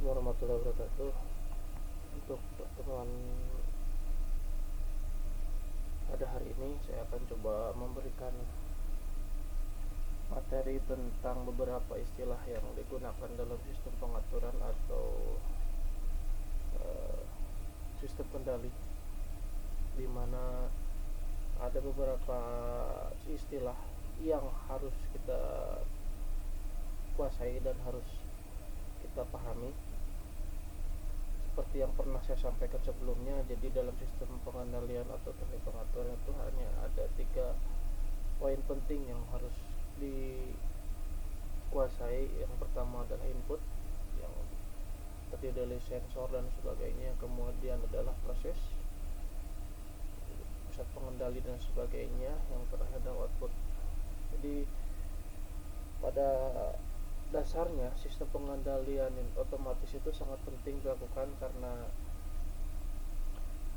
warahmatullahi wabarakatuh. Untuk pertemuan pada hari ini saya akan coba memberikan materi tentang beberapa istilah yang digunakan dalam sistem pengaturan atau sistem kendali, di mana ada beberapa istilah yang harus kita kuasai dan harus kita pahami. Seperti yang pernah saya sampaikan sebelumnya, jadi dalam sistem pengendalian atau teknik pengaturan itu hanya ada 3 poin penting yang harus dikuasai. Yang pertama adalah input, yang terdiri dari sensor dan sebagainya. Kemudian adalah proses, pusat pengendali dan sebagainya. Yang terakhir adalah output. Jadi pada dasarnya sistem pengendalian otomatis itu sangat penting dilakukan karena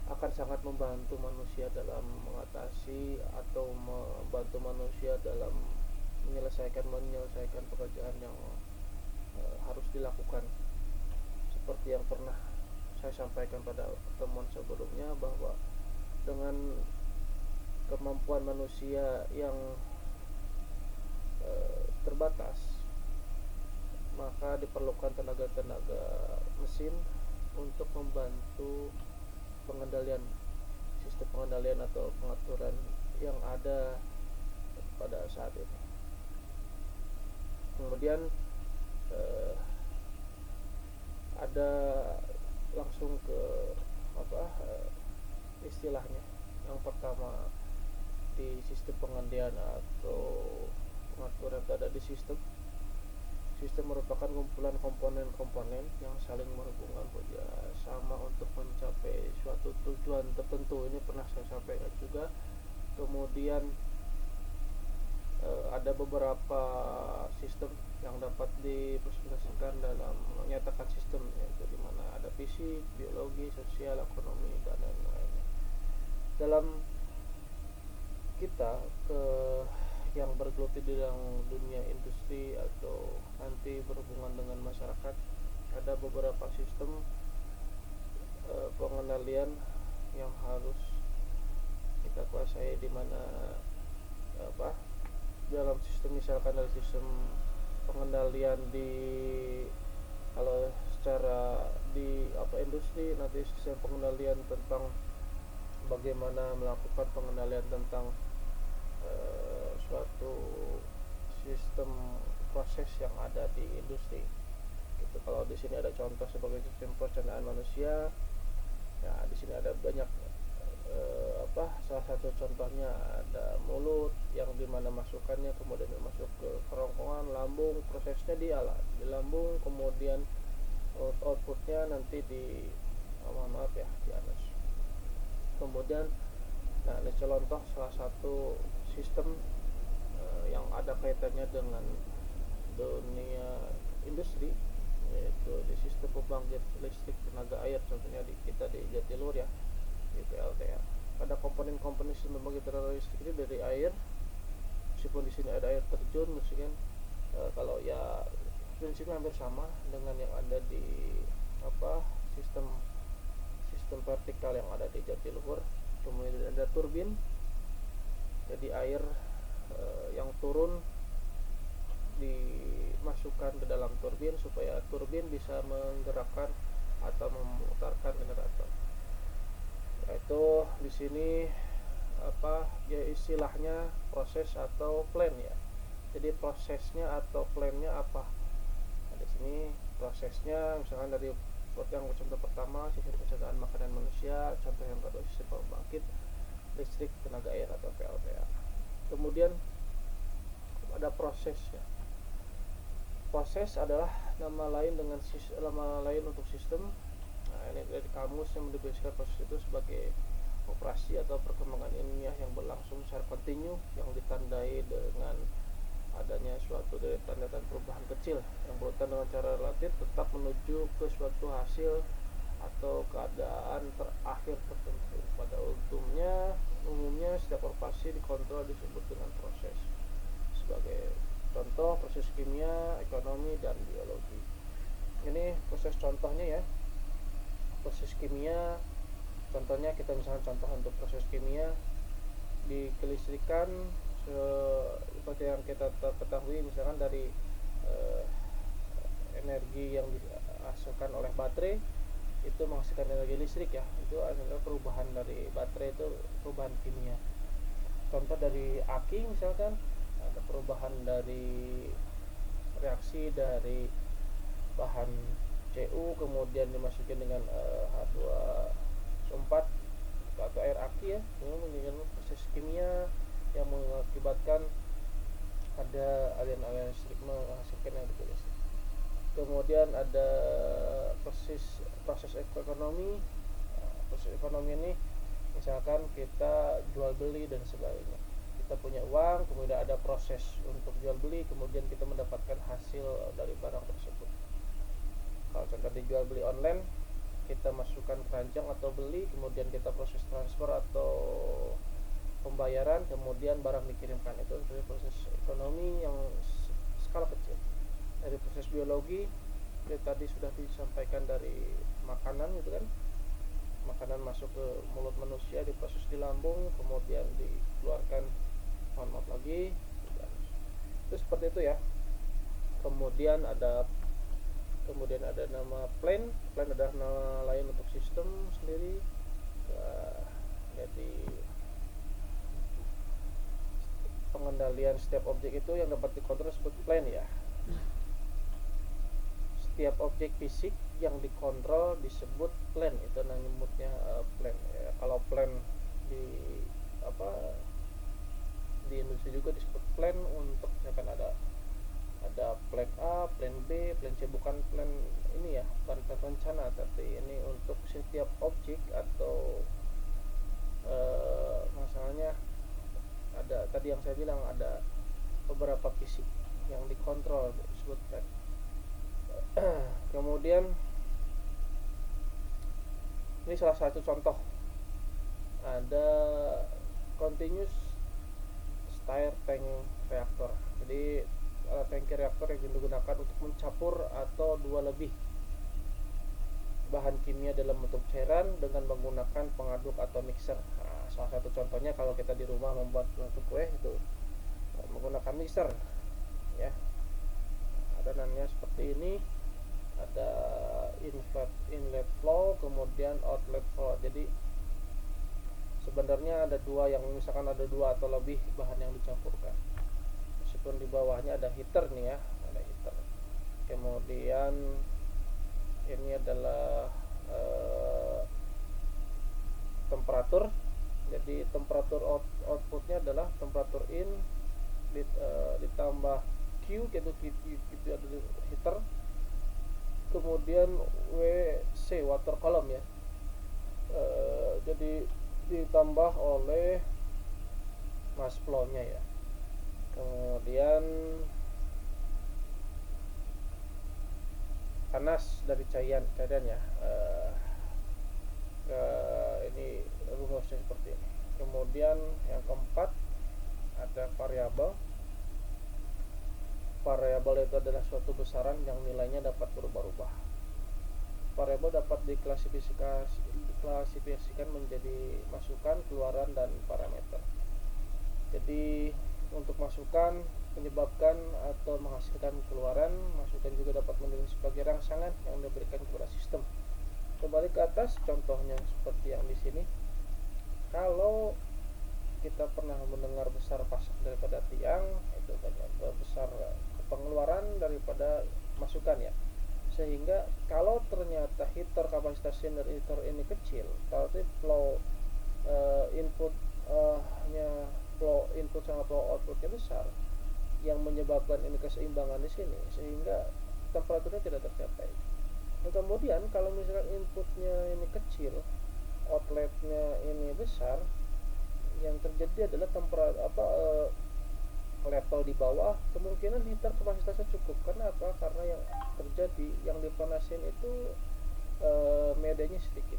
akan sangat membantu manusia dalam mengatasi atau membantu manusia dalam menyelesaikan pekerjaan yang harus dilakukan. Seperti yang pernah saya sampaikan pada pertemuan sebelumnya, bahwa dengan kemampuan manusia yang terbatas, maka diperlukan tenaga-tenaga mesin untuk membantu pengendalian, sistem pengendalian atau pengaturan yang ada pada saat ini. Kemudian ada langsung ke istilahnya. Yang pertama, di sistem pengendalian atau pengaturan itu ada di sistem. Sistem merupakan kumpulan komponen-komponen yang saling berhubungan bekerjasama untuk mencapai suatu tujuan tertentu. Ini pernah saya sampaikan juga. Kemudian ada beberapa sistem yang dapat dipresentasikan dalam menyatakan sistem, yaitu di mana ada fisik, biologi, sosial, ekonomi, dan lain-lainnya. Dalam kita yang bergelut di dalam dunia industri atau nanti berhubungan dengan masyarakat, ada beberapa sistem pengendalian yang harus kita kuasai, di mana dalam sistem, misalkan dari sistem pengendalian kalau secara di industri, nanti sistem pengendalian tentang bagaimana melakukan pengendalian tentang suatu sistem proses yang ada di industri. Gitu. Kalau di sini ada contoh sebagai sistem perencanaan manusia. Ya, di sini ada banyak salah satu contohnya ada mulut, yang dimana masukannya kemudian masuk ke kerongkongan lambung, prosesnya di lambung, kemudian outputnya nanti di anus. Kemudian, ini contoh salah satu sistem yang ada kaitannya dengan dunia industri, yaitu di sistem pembangkit listrik tenaga air, contohnya di Jatiluhur ya, di PLTA. Ada komponen-komponen sistem pembangkit tenaga listrik ini dari air, meskipun di sini ada air terjun, misalkan kalau ya prinsipnya hampir sama dengan yang ada di sistem vertikal yang ada di Jatiluhur. Kemudian ada turbin, jadi air yang turun dimasukkan ke dalam turbin supaya turbin bisa menggerakkan atau memutarkan generator. Yaitu di sini ya istilahnya proses atau plan ya. Jadi prosesnya atau plannya apa? Di sini prosesnya misalkan dari yang contoh pertama sistem pencernaan makanan manusia, contoh yang kedua sistem pembangkit listrik tenaga air atau PLTA. Kemudian ada prosesnya. Proses adalah nama lain untuk sistem. Ini dari kamus yang mendefinisikan proses itu sebagai operasi atau perkembangan ilmiah yang berlangsung secara kontinu, yang ditandai dengan adanya suatu deretan perubahan kecil yang berurutan dengan cara relatif tetap menuju ke suatu hasil atau keadaan terakhir tertentu. Pada umumnya setiap operasi dikontrol disebut dengan proses. Sebagai contoh, proses kimia, ekonomi, dan biologi. Ini proses contohnya ya, proses kimia. Contohnya kita misalkan contoh untuk proses kimia di kelistrikan, seperti yang kita ketahui misalkan dari energi yang dihasilkan oleh baterai itu menghasilkan energi listrik ya, itu adalah perubahan dari baterai, itu perubahan kimia. Contoh dari aki misalkan ada perubahan dari reaksi dari bahan Cu kemudian dimasukin dengan H2SO4 atau air aki ya, ini menjadi proses kimia yang mengakibatkan ada aliran listrik menghasilkan energi listrik. Kemudian ada proses ekonomi. Proses ekonomi ini misalkan kita jual beli dan sebagainya, kita punya uang, kemudian ada proses untuk jual beli, kemudian kita mendapatkan hasil dari barang tersebut. Kalau contoh dijual beli online, kita masukkan keranjang atau beli, kemudian kita proses transfer atau pembayaran, kemudian barang dikirimkan. Itu dari proses ekonomi yang skala kecil. Dari proses biologi tadi sudah disampaikan, dari makanan gitu kan, makanan masuk ke mulut manusia, diproses di lambung, kemudian dikeluarkan maaf lagi, itu seperti itu ya. Kemudian ada nama plan adalah nama lain untuk sistem sendiri. Jadi pengendalian setiap objek itu yang dapat dikontrol disebut plan ya. Setiap objek fisik yang dikontrol disebut plan, itu nyebutnya plan ya. Kalau plan di Indonesia juga disebut plan untuk misalkan ada plan A, plan B, plan C, bukan plan ini ya, bukan plan rencana, tapi ini untuk setiap objek atau masalahnya ada tadi yang saya bilang, ada beberapa fisik yang dikontrol disebut plan. Kemudian ini salah satu contoh, ada continuous stir tank reaktor. Jadi tangki reaktor yang digunakan untuk mencampur atau dua lebih bahan kimia dalam bentuk cairan dengan menggunakan pengaduk atau mixer. Nah, salah satu contohnya kalau kita di rumah membuat suatu kue itu menggunakan mixer ya. Adonannya seperti ini, ada inlet flow, kemudian outlet flow. Jadi sebenarnya ada dua, yang misalkan ada dua atau lebih bahan yang dicampurkan, meskipun di bawahnya ada heater nih ya, ada heater. Kemudian ini adalah temperatur. Jadi temperatur outputnya adalah temperatur in ditambah Q, gitu ada heater. Kemudian WC water column ya, jadi ditambah oleh mass flow nya ya. Kemudian panas dari cairan ya. Ini rumusnya seperti ini. Kemudian yang keempat ada variabel. Variabel itu adalah suatu besaran yang nilainya dapat berubah-ubah. Variabel dapat diklasifikasikan menjadi masukan, keluaran, dan parameter. Jadi untuk masukan menyebabkan atau menghasilkan keluaran, masukan juga dapat menjadi sebagai rangsangan yang diberikan kepada sistem. Kembali ke atas, contohnya seperti yang di sini. Kalau kita pernah mendengar besar pasak daripada tiang, itu besar pengeluaran daripada masukan ya. Sehingga kalau ternyata heater, kapasitas cylinder heater ini kecil, kalau flow input flow input sama flow outputnya besar, yang menyebabkan ini keseimbangan di sini, sehingga temperaturnya tidak tercapai. Nah, kemudian kalau misalkan inputnya ini kecil, outletnya ini besar, yang terjadi adalah level di bawah, kemungkinan heater kapasitasnya cukup. Karena apa? Karena yang terjadi, yang dipanasin itu medianya sedikit.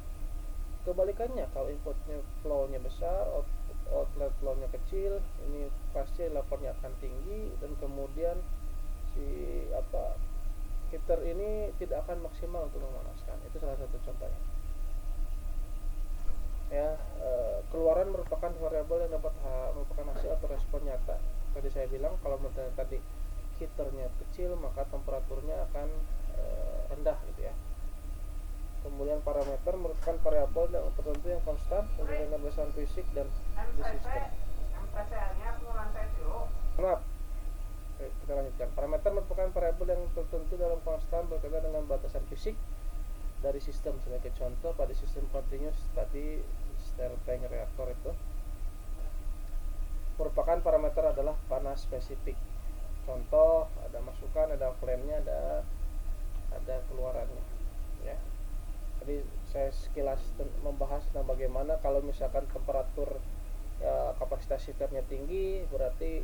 Kebalikannya, kalau inputnya flow-nya besar, outlet flow-nya kecil, ini pasti levelnya akan tinggi, dan kemudian heater ini tidak akan maksimal untuk memanaskan. Itu salah satu contohnya. Ya, keluaran merupakan variabel yang dapat merupakan hasil atau respon nyata. Tadi saya bilang kalau misalnya tadi heaternya kecil maka temperaturnya akan rendah gitu ya. Kemudian parameter merupakan variabel yang tertentu yang konstan sesuai dengan berdasarkan fisik dan di sistem. Maaf, kita lanjutkan. Parameter merupakan variabel yang tertentu dalam konstan berkaitan dengan batasan fisik dari sistem. Sebagai contoh pada sistem continuous tadi stir tank reaktor itu merupakan parameter adalah panas spesifik. Contoh ada masukan, ada flame-nya, ada keluarannya ya. Tadi saya sekilas membahas tentang bagaimana kalau misalkan temperatur kapasitas heaternya tinggi, berarti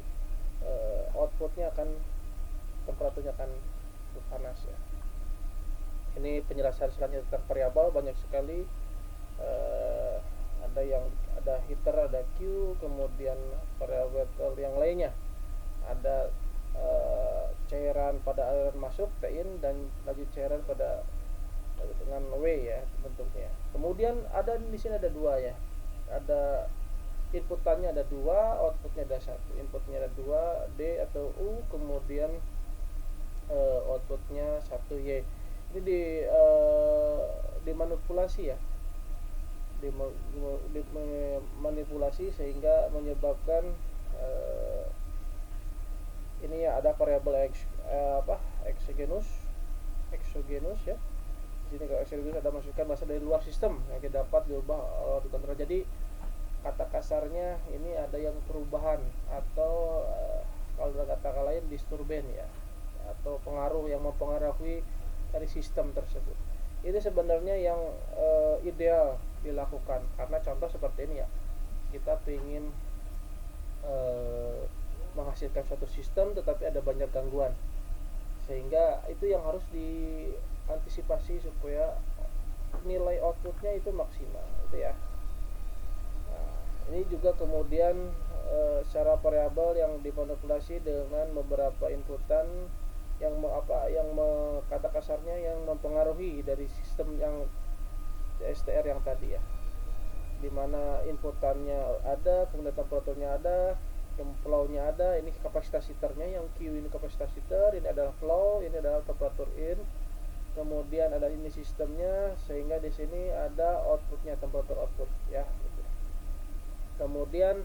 outputnya akan temperaturnya akan panas ya. Ini penjelasan selanjutnya tentang variabel banyak sekali. Ada heater, ada Q, kemudian variabel yang lainnya ada cairan pada aliran masuk Tin dan laju cairan pada dengan W ya bentuknya. Kemudian ada di sini ada dua ya, ada inputannya ada dua, outputnya ada satu. Inputnya ada dua D atau U, kemudian outputnya satu Y. Ini dimanipulasi ya, dimanipulasi sehingga menyebabkan ini ya ada variabel exogenous ya. Di sini kalau exogenous ada masukan bahasa dari luar sistem yang dapat diubah dikontrol. Jadi kata kasarnya ini ada yang perubahan atau kalau dengan kata lain disturben ya, atau pengaruh yang mempengaruhi dari sistem tersebut. Ini sebenarnya yang ideal dilakukan karena contoh seperti ini ya, kita ingin menghasilkan suatu sistem tetapi ada banyak gangguan, sehingga itu yang harus diantisipasi supaya nilai outputnya itu maksimal itu ya. Nah, ini juga kemudian secara variabel yang dimanipulasi dengan beberapa inputan yang kata kasarnya yang mempengaruhi dari sistem yang STR yang tadi ya, dimana inputannya ada, kemudian temperaturnya ada, yang flow-nya ada. Ini kapasitas heaternya, yang Q ini kapasitas heater, ini adalah flow, ini adalah temperatur in, kemudian ada ini sistemnya, sehingga di sini ada outputnya, temperatur output ya gitu. Kemudian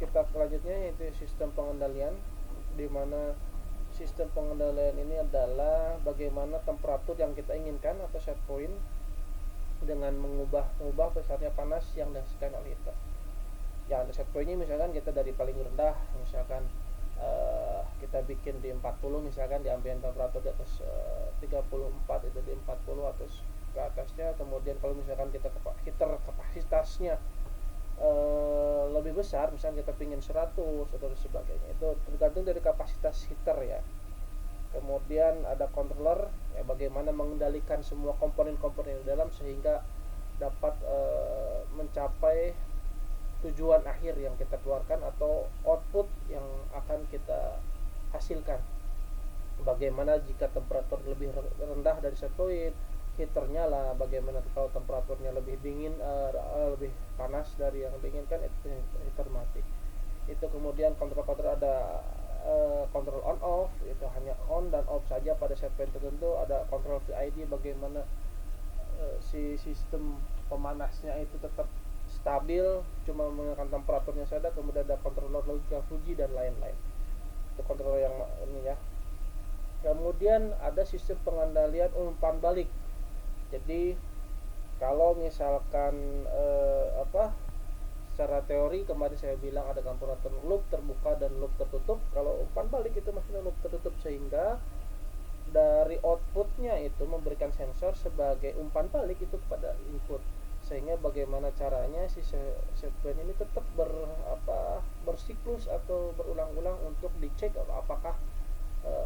kita selanjutnya yaitu sistem pengendalian, di mana sistem pengendalian ini adalah bagaimana temperatur yang kita inginkan atau set point dengan mengubah besarnya panas yang dihasilkan oleh heater. Ya, set pointnya misalkan kita dari paling rendah, misalkan kita bikin di 40, misalkan di ambient temperatur di atas 34 itu di 40 atau ke atasnya. Kemudian kalau misalkan kita heater kapasitasnya lebih besar, misalnya kita pingin 100 atau sebagainya, itu tergantung dari kapasitas heater ya. Kemudian ada controller ya, bagaimana mengendalikan semua komponen-komponen di dalam sehingga dapat mencapai tujuan akhir yang kita keluarkan atau output yang akan kita hasilkan. Bagaimana jika temperatur lebih rendah dari set point, heater nyala. Bagaimana kalau temperaturnya lebih dingin, lebih panas dari yang diinginkan, itu heater mati. Itu kemudian kontrol ada kontrol on off, itu hanya on dan off saja pada set point tertentu. Ada kontrol VID, bagaimana si sistem pemanasnya itu tetap stabil, cuma menggunakan temperaturnya saja. Kemudian ada controller logika Fuji dan lain-lain. Itu kontrol yang ini ya. Kemudian ada sistem pengendalian umpan balik. Jadi kalau misalkan secara teori kemarin saya bilang ada komparator loop terbuka dan loop tertutup. Kalau umpan balik itu maksudnya loop tertutup, sehingga dari outputnya itu memberikan sensor sebagai umpan balik itu kepada input, sehingga bagaimana caranya si set-point ini tetap bersiklus atau berulang-ulang untuk dicek apakah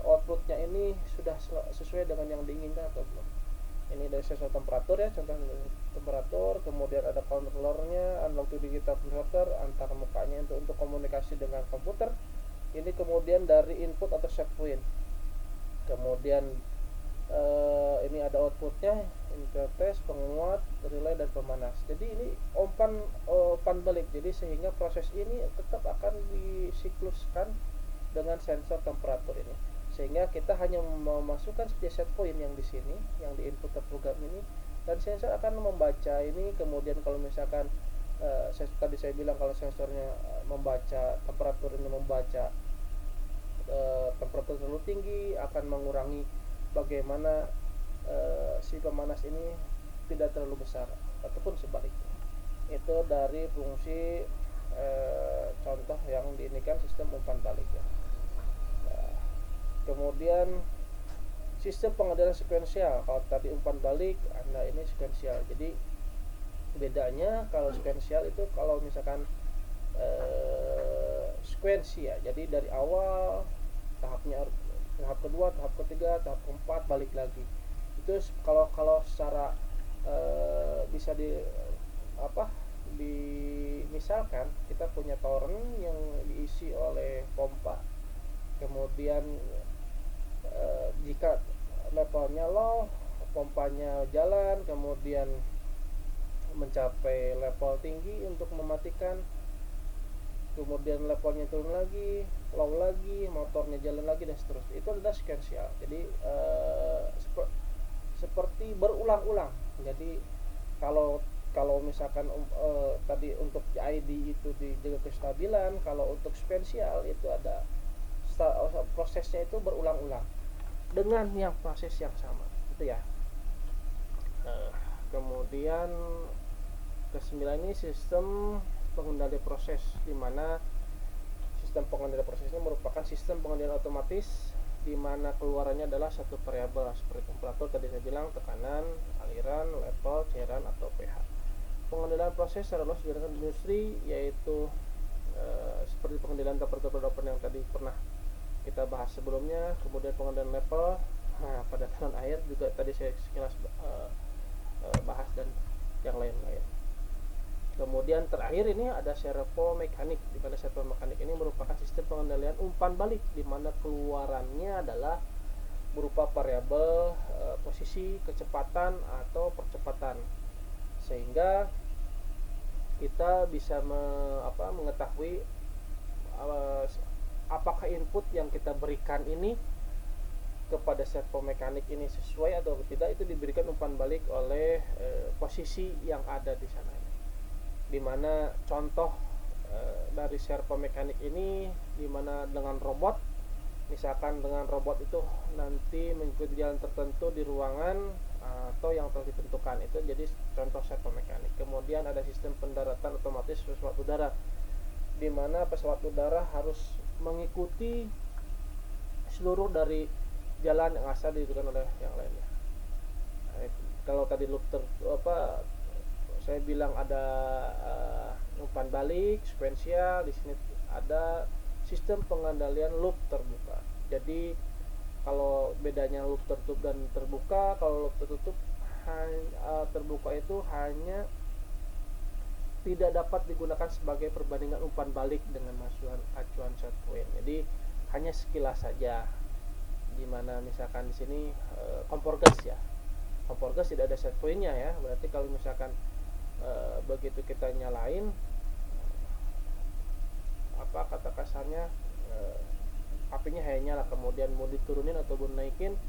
outputnya ini sudah sesuai dengan yang diinginkan atau belum. Ini dari sensor temperatur ya, contoh temperatur. Kemudian ada controllernya, analog to digital converter, antar mukanya untuk komunikasi dengan komputer. Ini kemudian dari input atau set point. kemudian ini ada outputnya, interface, penguat, relay, dan pemanas. Jadi ini umpan balik, jadi sehingga proses ini tetap akan disikluskan dengan sensor temperatur ini, sehingga kita hanya memasukkan set point yang di sini, yang di input program ini, dan sensor akan membaca ini. Kemudian kalau misalkan tadi saya bilang kalau sensornya membaca temperatur ini, membaca temperatur terlalu tinggi, akan mengurangi bagaimana si pemanas ini tidak terlalu besar, ataupun sebaliknya. Itu dari fungsi contoh yang diinikan sistem umpan balik ya. Nah, kemudian sistem pengendalian sekuensial. Kalau tadi umpan balik, ini sekuensial. Jadi bedanya kalau sekuensial itu kalau misalkan sekuensi ya, jadi dari awal tahap kedua, tahap ketiga, tahap keempat, balik lagi. Itu kalau secara bisa misalkan kita punya toren yang diisi oleh pompa, kemudian jika levelnya low, pompanya jalan, kemudian mencapai level tinggi untuk mematikan, kemudian levelnya turun lagi, low lagi, motornya jalan lagi, dan seterusnya. Itu adalah sekuensial. Jadi seperti berulang-ulang. Jadi kalau misalkan tadi untuk ID itu dijaga kestabilan, kalau untuk sekuensial itu ada prosesnya itu berulang-ulang dengan yang proses yang sama, itu ya. Kemudian ke-9 ini sistem pengendali proses, di mana sistem pengendali proses ini merupakan sistem pengendalian otomatis di mana keluarannya adalah satu variabel seperti temperatur tadi saya bilang, tekanan, aliran, level, cairan, atau pH. Pengendalian proses secara luas digunakan di industri, yaitu seperti pengendalian temperatur open yang tadi pernah kita bahas sebelumnya. Kemudian pengendalian level, pada tekanan air juga tadi saya sekilas bahas, dan yang lain-lain. Kemudian terakhir ini ada servo mekanik, di mana servo mekanik ini merupakan sistem pengendalian umpan balik, di mana keluarannya adalah berupa variabel posisi, kecepatan, atau percepatan, sehingga kita bisa mengetahui apakah input yang kita berikan ini kepada servo mekanik ini sesuai atau tidak. Itu diberikan umpan balik oleh posisi yang ada di sana. Dimana contoh dari servo mekanik ini, dimana dengan robot, misalkan dengan robot itu nanti mengikuti jalan tertentu di ruangan atau yang telah ditentukan, itu jadi contoh servo mekanik. Kemudian ada sistem pendaratan otomatis pesawat udara, dimana pesawat udara harus mengikuti seluruh dari jalan yang asal ditentukan oleh yang lainnya. Kalau tadi loop saya bilang ada umpan balik sekuensial, di sini ada sistem pengendalian loop terbuka. Jadi kalau bedanya loop tertutup dan terbuka, kalau loop tertutup terbuka itu hanya tidak dapat digunakan sebagai perbandingan umpan balik dengan acuan set point. Jadi hanya sekilas saja. Dimana misalkan di sini kompor gas ya, kompor gas tidak ada set pointnya ya. Berarti kalau misalkan begitu kita nyalain, kata kasarnya apinya hanya nyala, kemudian mau diturunin atau naikin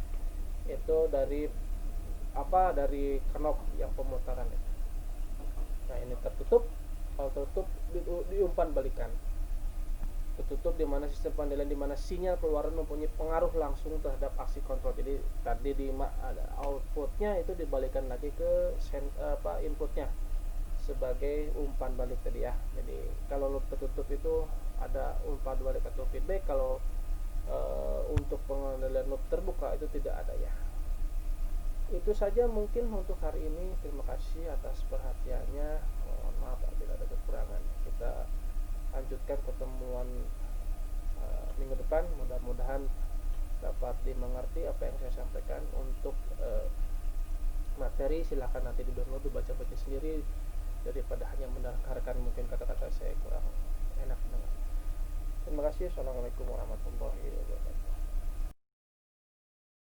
itu dari knob yang pemutaran itu. Nah ini tertutup, kalau tertutup diumpan balikan. Tertutup di mana sistem pengendalian, di mana sinyal keluaran mempunyai pengaruh langsung terhadap aksi kontrol. Jadi tadi outputnya itu dibalikan lagi ke inputnya sebagai umpan balik tadi ya. Jadi kalau loop tertutup itu ada umpan balik atau feedback. Kalau untuk pengendalian loop terbuka itu tidak ada ya. Itu saja mungkin untuk hari ini. Terima kasih atas perhatiannya. Mohon maaf apabila ada kekurangan. Kita lanjutkan pertemuan minggu depan. Mudah-mudahan dapat dimengerti apa yang saya sampaikan. Untuk materi silahkan nanti di-download, dibaca-baca sendiri, daripada hanya mendengarkan mungkin kata-kata saya kurang enak dengar. Terima kasih. Assalamualaikum warahmatullahi wabarakatuh.